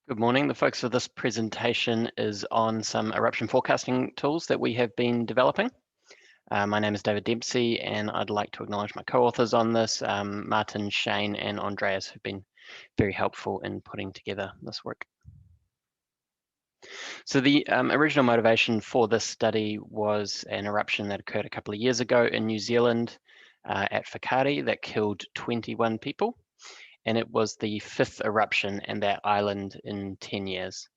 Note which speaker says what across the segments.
Speaker 1: Good morning. The focus of this presentation is on some eruption forecasting tools that we have been developing. My name is David Dempsey, and I'd like to acknowledge my co-authors on this, Martin, Shane, and Andreas, who've been very helpful in putting together this work. So the original motivation for this study was an eruption that occurred a couple of years ago in New Zealand at Whakaari that killed 21 people. And it was the 5th eruption in that island in 10 years.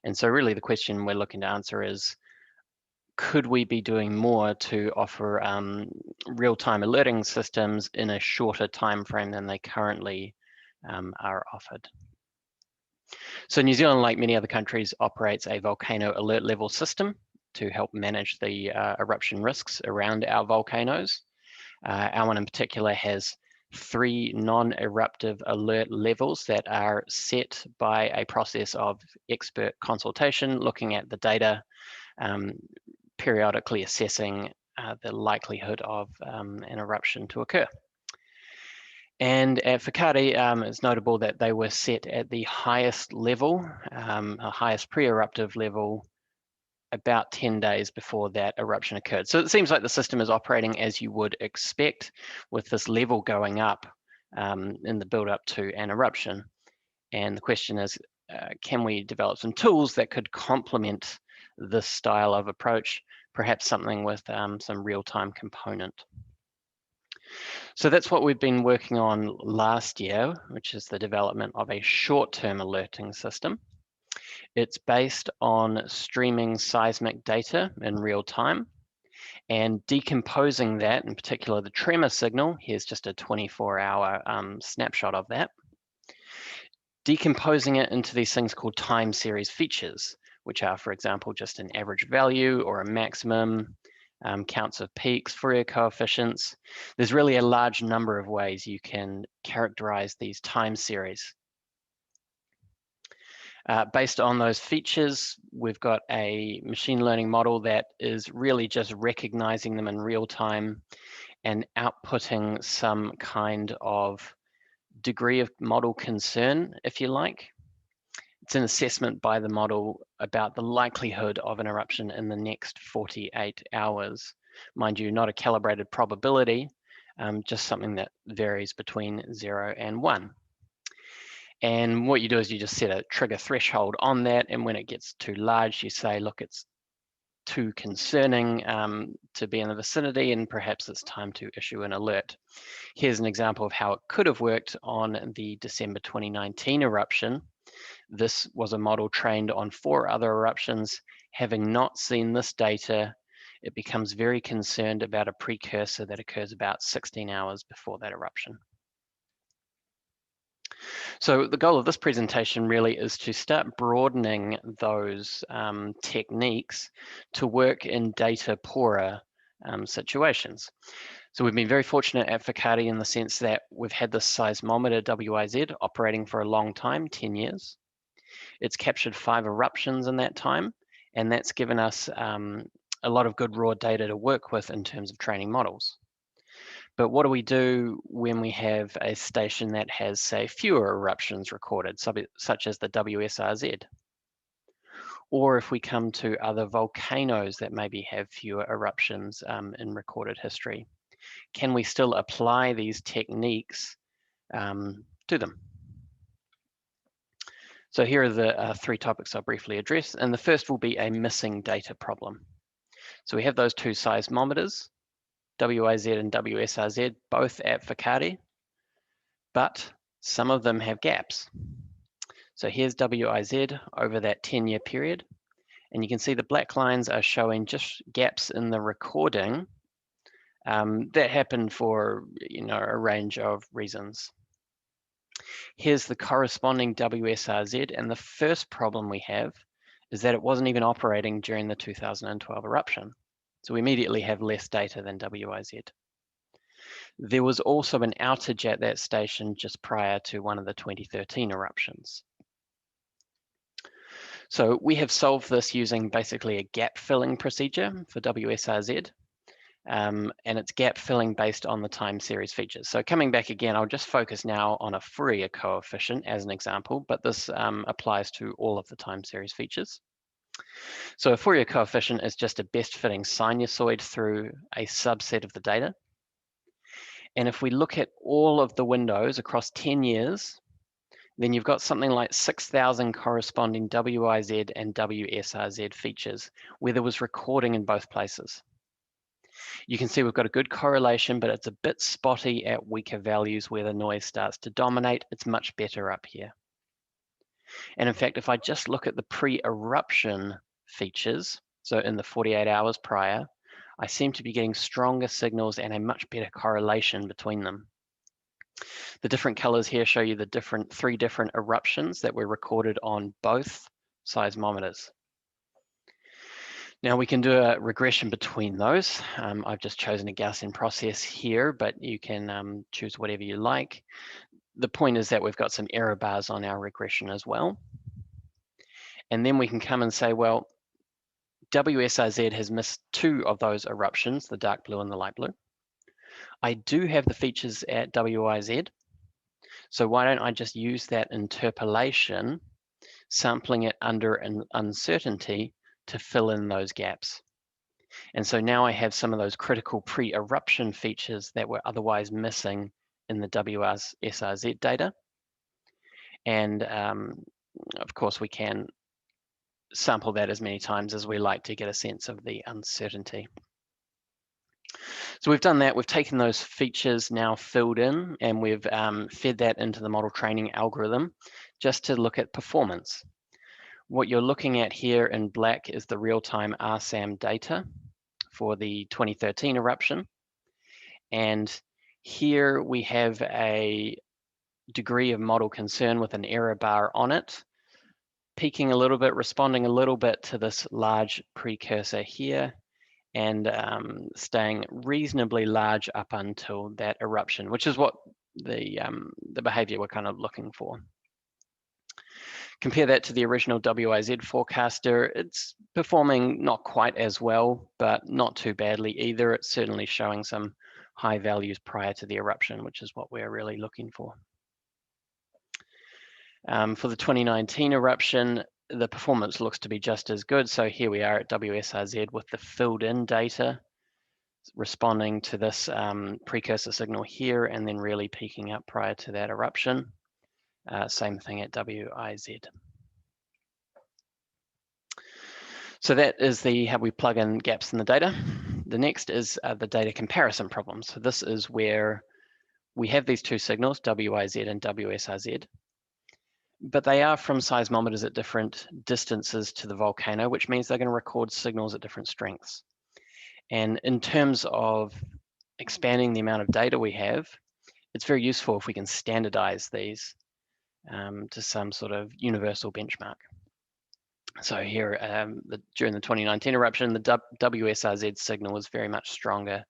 Speaker 1: And so really the question we're looking to answer is, could we be doing more to offer real-time alerting systems in a shorter time frame than they currently are offered? So New Zealand, like many other countries, operates a volcano alert level system to help manage the eruption risks around our volcanoes. Our one in particular has 3 non-eruptive alert levels that are set by a process of expert consultation, looking at the data, periodically assessing the likelihood of an eruption to occur. And at Whakaari, it's notable that they were set at the highest level, a highest pre-eruptive level, about 10 days before that eruption occurred. So it seems like the system is operating as you would expect, with this level going up in the build up to an eruption. And the question is, can we develop some tools that could complement this style of approach, perhaps something with some real-time component? So that's what we've been working on last year, which is the development of a short-term alerting system. It's based on streaming seismic data in real time and decomposing that, in particular the tremor signal. Here's just a 24-hour snapshot of that. Decomposing it into these things called time series features, which are, for example, just an average value or a maximum, counts of peaks, Fourier coefficients. There's really a large number of ways you can characterize these time series. Based on those features, we've got a machine learning model that is really just recognizing them in real time and outputting some kind of degree of model concern, if you like. It's an assessment by the model about the likelihood of an eruption in the next 48 hours. Mind you, not a calibrated probability, just something that varies between 0 and 1. And what you do is you just set a trigger threshold on that, and when it gets too large, you say, look, it's too concerning to be in the vicinity, and perhaps it's time to issue an alert. Here's an example of how it could have worked on the December 2019 eruption. This was a model trained on 4 other eruptions. Having not seen this data, it becomes very concerned about a precursor that occurs about 16 hours before that eruption. So the goal of this presentation really is to start broadening those techniques to work in data poorer situations. So we've been very fortunate at Whakaari in the sense that we've had this seismometer WIZ operating for a long time, 10 years. It's captured 5 eruptions in that time, and that's given us a lot of good raw data to work with in terms of training models. But what do we do when we have a station that has, say, fewer eruptions recorded, such as the WSRZ? Or if we come to other volcanoes that maybe have fewer eruptions in recorded history, can we still apply these techniques to them? So here are the 3 topics I'll briefly address, and the first will be a missing data problem. So we have those 2 seismometers, WIZ and WSRZ, both at Whakaari, but some of them have gaps. So here's WIZ over that 10-year period, and you can see the black lines are showing just gaps in the recording that happened for a range of reasons. Here's the corresponding WSRZ, and the first problem we have is that it wasn't even operating during the 2012 eruption. So we immediately have less data than WIZ. There was also an outage at that station just prior to one of the 2013 eruptions. So we have solved this using basically a gap filling procedure for WSRZ. and it's gap filling based on the time series features. So coming back again, I'll just focus now on a Fourier coefficient as an example, but this applies to all of the time series features. So a Fourier coefficient is just a best fitting sinusoid through a subset of the data. And if we look at all of the windows across 10 years, then you've got something like 6,000 corresponding WIZ and WSRZ features where there was recording in both places. You can see we've got a good correlation, but it's a bit spotty at weaker values where the noise starts to dominate. It's much better up here. And in fact, if I just look at the pre-eruption features, so in the 48 hours prior, I seem to be getting stronger signals and a much better correlation between them. The different colors here show you the three different eruptions that were recorded on both seismometers. Now we can do a regression between those. I've just chosen a Gaussian process here, but you can choose whatever you like. The point is that we've got some error bars on our regression as well. And then we can come and say, well, WSRZ has missed two of those eruptions, the dark blue and the light blue. I do have the features at WIZ. So why don't I just use that interpolation, sampling it under an uncertainty to fill in those gaps. And so now I have some of those critical pre-eruption features that were otherwise missing in the WSRZ data. And of course, we can sample that as many times as we like to get a sense of the uncertainty. So we've done that, we've taken those features now filled in, and we've fed that into the model training algorithm just to look at performance. What you're looking at here in black is the real-time RSAM data for the 2013 eruption. And here we have a degree of model concern with an error bar on it, peaking a little bit, responding a little bit to this large precursor here, and staying reasonably large up until that eruption, which is what the behavior we're kind of looking for. Compare that to the original WIZ forecaster. It's performing not quite as well, but not too badly either. It's certainly showing some high values prior to the eruption, which is what we're really looking for. For the 2019 eruption, the performance looks to be just as good. So here we are at WSRZ with the filled in data responding to this precursor signal here and then really peaking up prior to that eruption. Same thing at WIZ. So that is how we plug in gaps in the data. The next is the data comparison problem. So this is where we have these two signals, WIZ and WSRZ, but they are from seismometers at different distances to the volcano, which means they're going to record signals at different strengths. And in terms of expanding the amount of data we have, it's very useful if we can standardize these to some sort of universal benchmark. So here, during the 2019 eruption, the WSRZ signal was very much stronger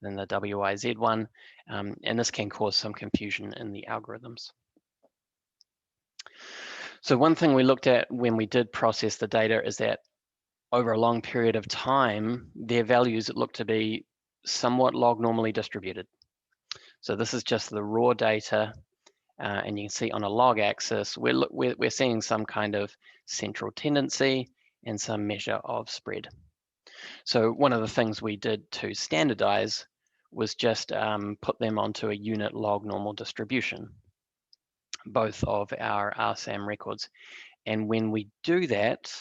Speaker 1: than the WIZ one, and this can cause some confusion in the algorithms. So one thing we looked at when we did process the data is that over a long period of time, their values look to be somewhat log normally distributed. So this is just the raw data, and you can see on a log axis, we're seeing some kind of central tendency and some measure of spread. So one of the things we did to standardize was just put them onto a unit log normal distribution, both of our RSAM records. And when we do that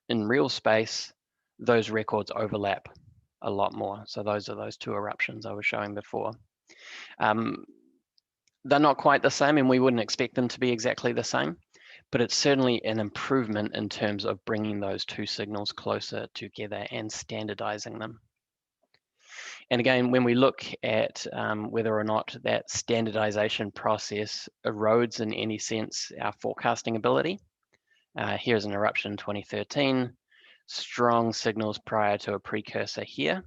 Speaker 1: in real space, those records overlap a lot more. So those are those two eruptions I was showing before. They're not quite the same, and we wouldn't expect them to be exactly the same, but it's certainly an improvement in terms of bringing those two signals closer together and standardizing them. And again, when we look at whether or not that standardization process erodes in any sense our forecasting ability, here's an eruption in 2013, strong signals prior to a precursor here.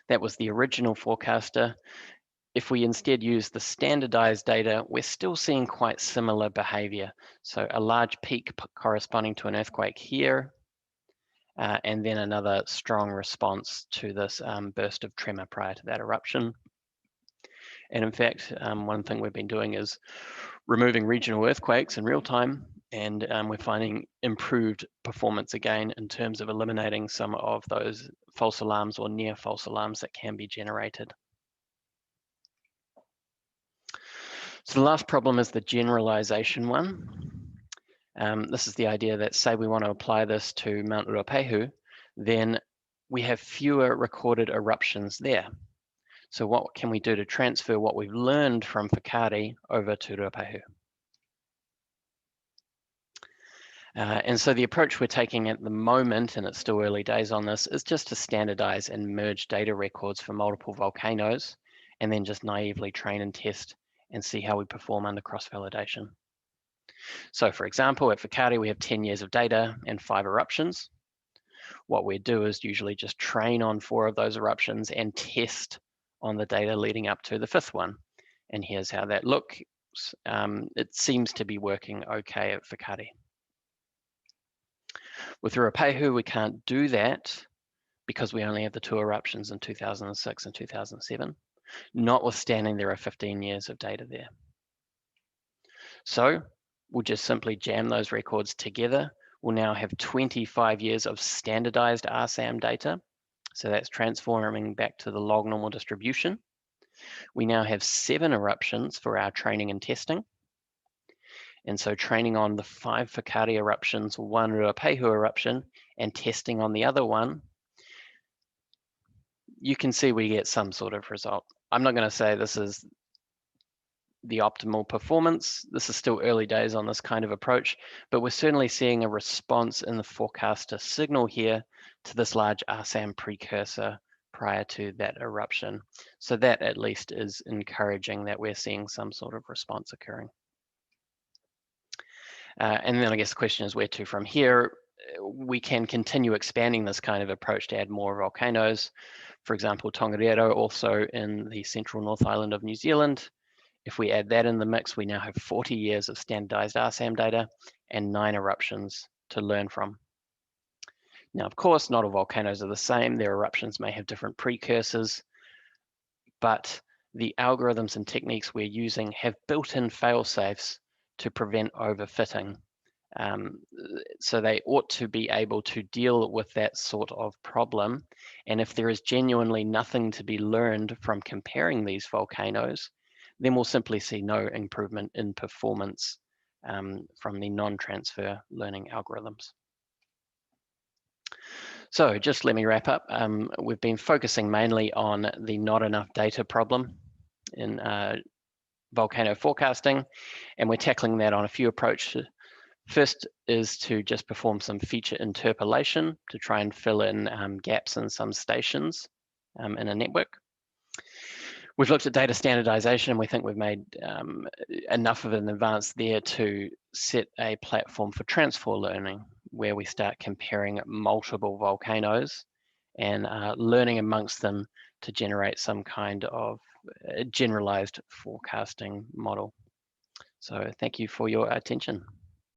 Speaker 1: That was the original forecaster. If we instead use the standardized data, we're still seeing quite similar behavior. So a large peak corresponding to an earthquake here, and then another strong response to this burst of tremor prior to that eruption. And in fact, one thing we've been doing is removing regional earthquakes in real time, and we're finding improved performance again in terms of eliminating some of those false alarms or near false alarms that can be generated. So the last problem is the generalization one. This is the idea that, say we want to apply this to Mount Ruapehu, then we have fewer recorded eruptions there. So what can we do to transfer what we've learned from Whakaari over to Ruapehu? And so the approach we're taking at the moment, and it's still early days on this, is just to standardize and merge data records for multiple volcanoes, and then just naively train and test and see how we perform under cross-validation. So for example, at Whakaari, we have 10 years of data and 5 eruptions. What we do is usually just train on 4 of those eruptions and test on the data leading up to the 5th one. And here's how that looks. It seems to be working okay at Whakaari. With Ruapehu, we can't do that because we only have the 2 eruptions in 2006 and 2007, notwithstanding there are 15 years of data there. So we'll just simply jam those records together. We'll now have 25 years of standardized RSAM data. So that's transforming back to the log normal distribution. We now have 7 eruptions for our training and testing. And so training on the 5 Whakaari eruptions, 1 Ruapehu eruption, and testing on the other one, you can see we get some sort of result. I'm not going to say this is the optimal performance. This is still early days on this kind of approach, but we're certainly seeing a response in the forecaster signal here to this large RSAM precursor prior to that eruption. So that at least is encouraging that we're seeing some sort of response occurring. And then I guess the question is where to from here. We can continue expanding this kind of approach to add more volcanoes. For example, Tongariro, also in the central North Island of New Zealand. If we add that in the mix, we now have 40 years of standardized RSAM data and 9 eruptions to learn from. Now, of course, not all volcanoes are the same. Their eruptions may have different precursors, but the algorithms and techniques we're using have built-in fail-safes to prevent overfitting. So they ought to be able to deal with that sort of problem. And if there is genuinely nothing to be learned from comparing these volcanoes, then we'll simply see no improvement in performance from the non-transfer learning algorithms. So just let me wrap up. We've been focusing mainly on the not enough data problem in volcano forecasting, and we're tackling that on a few approaches. First is to just perform some feature interpolation to try and fill in gaps in some stations in a network. We've looked at data standardization, and we think we've made enough of an advance there to set a platform for transfer learning, where we start comparing multiple volcanoes and learning amongst them to generate some kind of generalized forecasting model. So thank you for your attention.